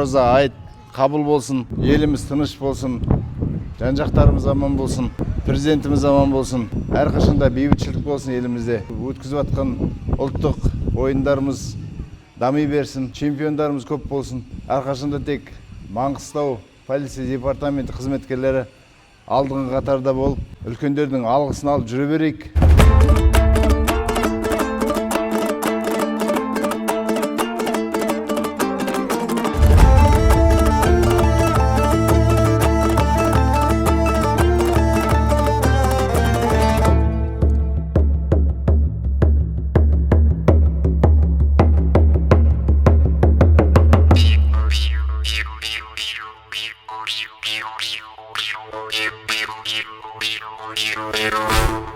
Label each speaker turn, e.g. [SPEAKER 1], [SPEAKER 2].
[SPEAKER 1] ораза айт қабыл болсын, еліміз тыныш болсын, жан-жақтарымыз аман болсын, президентіміз аман болсын, әрқашанда бейбітшілік болсын елімізде. Өткізіп жатқан ұлттық ойындарымыз дами берсін, чемпиондарымыз көп болсын. Әрқашанда тек Маңғыстау полиция департаменті қызметкерлері алдыңғы қатарда болып, үлкендердің алғысын алып жүре берейік.
[SPEAKER 2] You